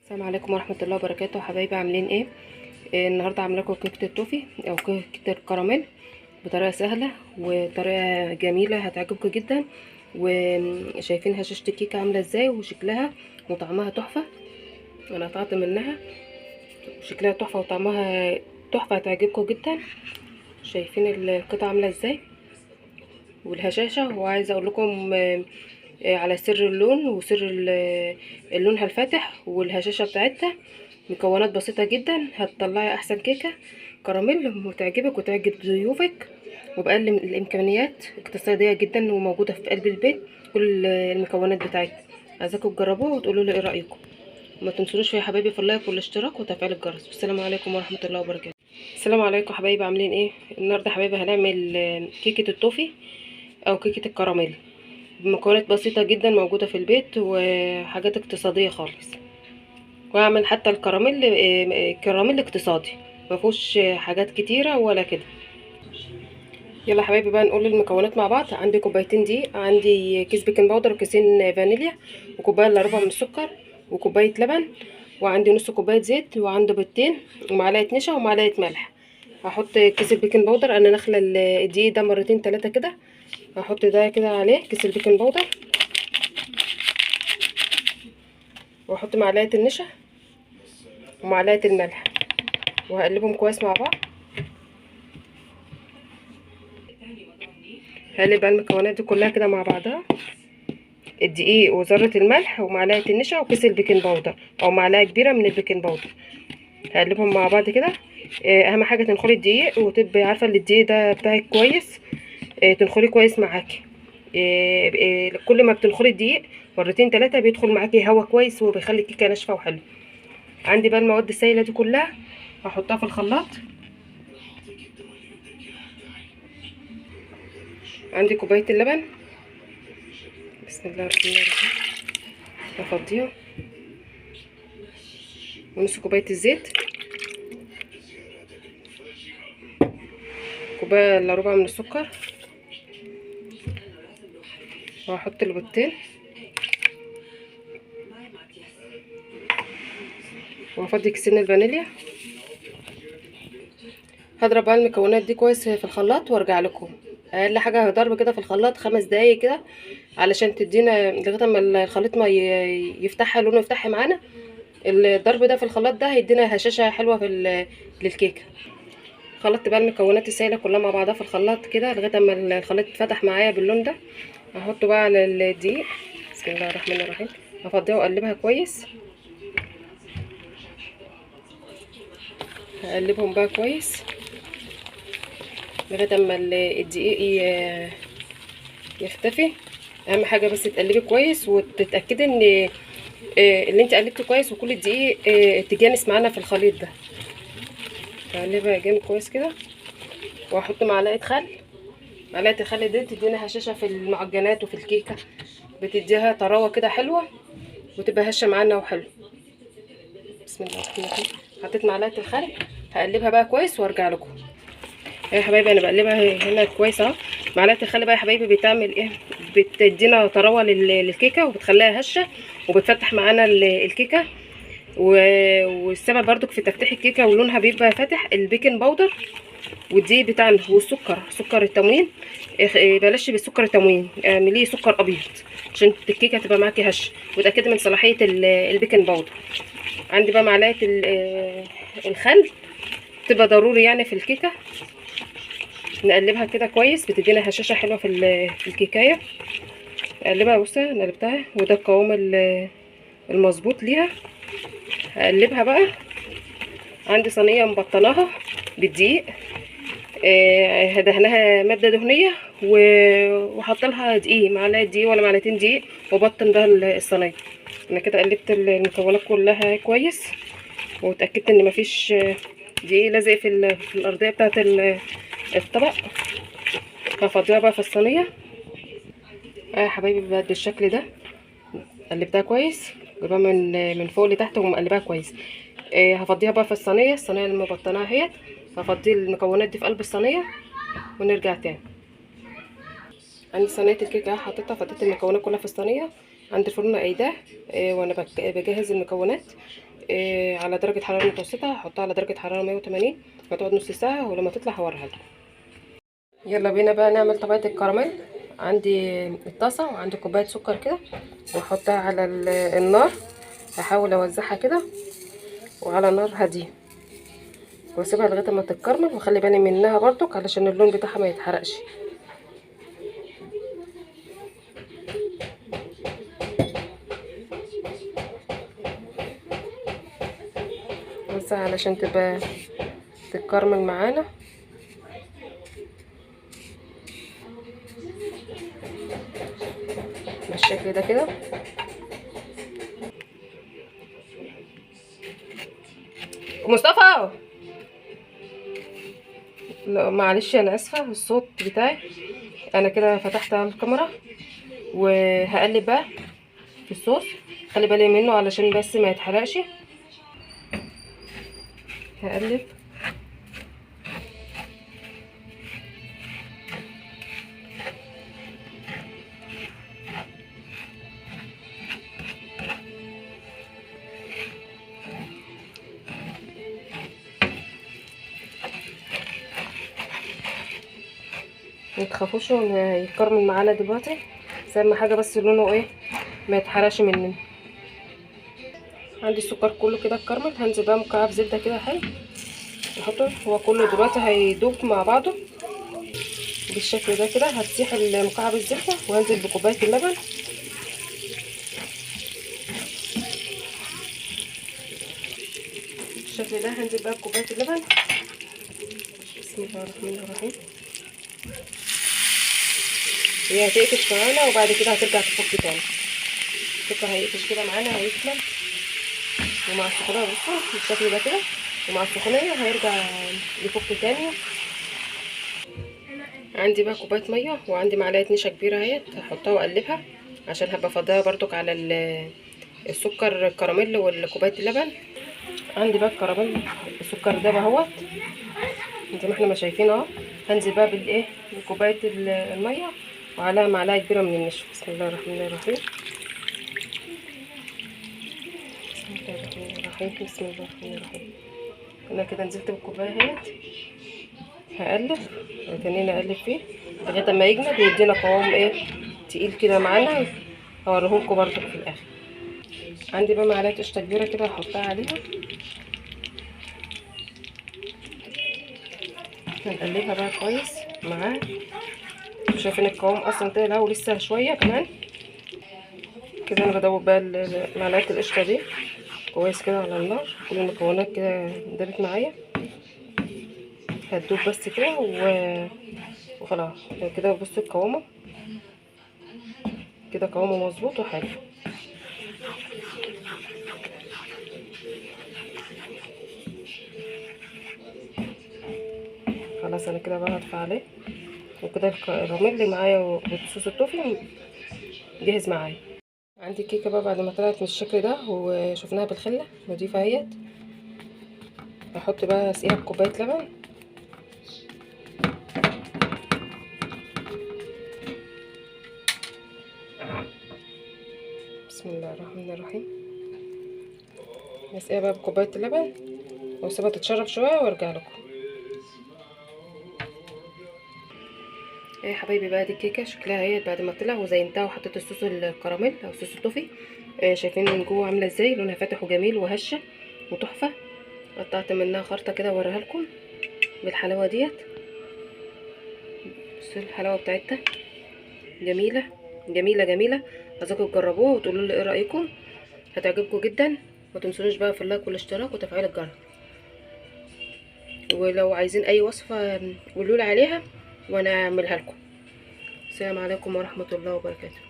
السلام عليكم ورحمه الله وبركاته. حبايبي عاملين ايه؟ النهارده عامله لكم كيكه التوفي او كيكه الكراميل بطريقه سهله وطريقه جميله هتعجبكم جدا. وشايفين هشاشه الكيكه عامله ازاي وشكلها وطعمها تحفه. انا قطعت منها شكلها تحفه وطعمها تحفه هتعجبكم جدا. شايفين القطعه عامله ازاي والهشاشه. وعايزه اقول لكم على سر اللون وسر لونها الفاتح والهشاشه بتاعتها. مكونات بسيطه جدا هتطلعي احسن كيكه كراميل وتعجبك وتعجب ضيوفك وبأقل الامكانيات اقتصاديه جدا وموجوده في قلب البيت. كل المكونات بتاعتها عايزاكم تجربوها وتقولوا لي ايه رايكم. ما تنسونوش يا حبايبي في اللايك والاشتراك وتفعيل الجرس. والسلام عليكم ورحمه الله وبركاته. السلام عليكم حبايبي عاملين ايه؟ النهارده حبايبي هنعمل كيكه التوفي او كيكه الكراميل بمكونات بسيطه جدا موجوده في البيت وحاجات اقتصاديه خالص. واعمل حتى الكراميل كراميل اقتصادي ما فيهوش حاجات كتيره ولا كده. يلا حبايبي بقى نقول المكونات مع بعض. عندي كوبايتين دقيق، عندي كيس بيكنج باودر وكيسين فانيليا وكوبايه الا ربع من السكر وكوبايه لبن وعندي نص كوبايه زيت وعندي بيضتين ومعلقه نشا ومعلقه ملح. هحط كيس البيكنج باودر، انا نخله الدقيق ده مرتين ثلاثه كده. هحط ده كده عليه كيس البيكنج باودر واحط معلقه النشا ومعلقه الملح وهقلبهم كويس مع بعض. هقلب بقى المكونات دي كلها كده مع بعضها، الدقيق وذره الملح ومعلقه النشا وكيس البيكنج باودر او معلقه كبيره من البيكنج باودر. هقلبهم مع بعض كده. اهم حاجه تنخلي الدقيق وتبقي عارفه ان الدقيق ده بتاعك كويس. تنخلي كويس معاكي. كل ما بتنخلي الدقيق مرتين ثلاثه بيدخل معاكي هوا كويس وبيخلي الكيكه ناشفه وحلوه. عندي بقى المواد السائله دي كلها هحطها في الخلاط. عندي كوبايه اللبن، بسم الله الرحمن الرحيم، هفضيها، ونص كوبايه الزيت، كوبايه الا ربع من السكر، وهحط البيضتين وهفضي كيسين الفانيليا. هضرب بقى المكونات دي كويس في الخلاط وارجع لكم. اقل حاجه ضرب كده في الخلاط 5 دقايق كده علشان تدينا لغايه ما الخليط ما يفتحها لونه يفتحها معانا. الضرب ده في الخلاط ده هيدينا هشاشه حلوه في للكيكه. خلطت بقى المكونات السائله كلها مع بعضها في الخلاط كده لغايه ما الخليط فتح معايا باللون ده. هحطه بقى على الدقيق، بسم الله الرحمن الرحيم، هفضيها واقلبها كويس. هقلبهم بقى كويس لغايه اما الدقيق يختفي. اهم حاجه بس تقلبي كويس وتتاكدي ان اللي انت قلبته كويس وكل الدقيق تجانس معانا في الخليط ده. هقلبها جامد كويس كده واحط معلقه خل. معلقه الخل دي تدينا هشاشه في المعجنات وفي الكيكه، بتديها طراوه كده حلوه وتبقى هشه معانا وحلو. بسم الله الرحمن الرحيم، حطيت معلقه الخل. هقلبها بقى كويس وارجع لكم. يا حبايبي انا بقلبها هنا كويس اهو. معلقه الخل بقى يا حبايبي بتعمل ايه؟ بتدينا طراوه للكيكه وبتخليها هشه وبتفتح معانا الكيكه. والسبب برضك في تفتيح الكيكه ولونها بيبقى فاتح البيكنج باودر والدقيق بتاعنا والسكر، سكر التموين. بلاش بالسكر التموين، اعمليه سكر ابيض عشان الكيكه تبقى معاكي هشه وتاكدي من صلاحيه البيكنج باودر. عندي بقى معلقه الخل تبقى ضروري يعني في الكيكه. نقلبها كده كويس بتدينا هشاشه حلوه في الكيكايه. اقلبها، بصي انا قلبتها وده القوام المظبوط ليها. هقلبها بقى. عندي صينيه مبطناها بالدقيق، هدهناها ماده دهنيه وحط لها دقيق، معلقه دقيق ولا معلقتين دقيق وبطن بقى الصينيه. انا كده قلبت المكونات كلها كويس واتاكدت ان مفيش دقيق لازق في الارضيه بتاعه الطبق. هفضيها بقى في الصينيه يا حبايبي بقى بالشكل ده. قلبتها كويس، جايبها من فوق لتحت ومقلباها كويس. هفضيها بقى في الصينيه اللي مبطناها اهيت. هفضي المكونات دي في قلب الصينيه ونرجع تاني. عندي صينيه الكيكه حطيتها، فضيت المكونات كلها في الصينيه. عندي الفرن قايداه وانا بجهز المكونات. على درجه حراره متوسطه. هحطها على درجه حراره 180، هتقعد نص ساعه، ولما تطلع هوريها لكم. يلا بينا بقى نعمل طبقه الكراميل. عندي الطاسه وعندي كوبايه سكر كده، واحطها على النار. هحاول اوزعها كده وعلى نار هاديه، واسيبها لغايه ما تتكرمل، واخلي بالي منها برضك علشان اللون بتاعها ما يتحرقش. بس علشان تبقى تتكرمل معانا. بالشكل ده كده. مصطفى، لا معلش انا اسفه الصوت بتاعي. انا كده فتحت الكاميرا وهقلب بقى في الصوص. خلي بالي منه علشان بس ما يتحرقش. هقلب. متخافوش ان هيتكرمل معانا دلوقتي، بس اهم حاجه بس لونه ايه ما يتحرقش مننا. عندي السكر كله كده اتكرمل. هنزل بقى مكعب زبده كده حلو، احطه هو كله دلوقتي هيدوب مع بعضه بالشكل ده كده. هتسيح مكعب الزبده، وهنزل بكوبايه اللبن. بالشكل ده هنزل بقى بكوبايه اللبن. بسم الله الرحمن الرحيم. هي هتقفش معانا وبعد كده هترجع تفك تاني. السكر هيقفش كده معانا، هيكمل، ومع السخونيه بصوا بالشكل ده كده، ومع السخونيه هيرجع يفك تاني. عندي بقى كوبايه ميه، وعندي معلقه نشا كبيره اهيت، هحطها واقلبها عشان هبقى فضاها برضك على السكر الكراميل والكوبايه اللبن. عندي بقى الكراميل السكر ده اهوت زي ما احنا ما شايفين اهو. هنزل بقى بالايه بكوبايه الميه وعليها معلقه كبيره من النشا. بسم الله الرحمن الرحيم. بسم الله الرحمن الرحيم. بسم الله الرحمن الرحيم. انا كده نزلت بالكوبايه اهيت. هقلب تاني، اقلب فيه لغايه ما يجمد ويدينا قوام ايه تقيل كده معانا. هوريهولكوا برضو في الاخر. عندي بقى معلقه قشطه كبيره كده هحطها عليها. هنقلبها بقى كويس معاه. شايفين القوام اصلا طلع ولسه شويه كمان. كده انا بدوب بقى معلقه القشطه دي كويس كده على النار. كل المكونات كده دابت معايا، هتدوب بس كده وخلاص كده. بصوا القوامه كده، قوامه مظبوط وحلو. خلاص انا كده بقى هطفي عليه، وكده الراميل اللي معايا وصوص التوفي جاهز معايا. عندي الكيكه بقى بعد ما طلعت من الشكل ده وشفناها بالخله نضيفه اهيت. هحط بقى اسقيها بكوبايه لبن. بسم الله الرحمن الرحيم. نسقيها بقى بكوبايه اللبن واسيبها تتشرب شويه وارجع لكم. ايه يا حبايبي بقى، دي الكيكه شكلها اهي بعد ما طلع وزينتها وحطيت الصوص الكراميل او صوص التوفي. شايفين من جوه عامله ازاي، لونها فاتح وجميل وهشه وتحفه. قطعت منها خرطه كده واوريها لكم بالحلاوه ديت. بصوا الحلاوه بتاعتها جميله جميله جميله. عايزاكم تجربوها وتقولوا لي ايه رايكم، هتعجبكم جدا. ما تنسونوش بقى في اللايك والاشتراك وتفعيل الجرس. ولو عايزين اي وصفه قولوا لي عليها وانا اعملها لكم. السلام عليكم ورحمه الله وبركاته.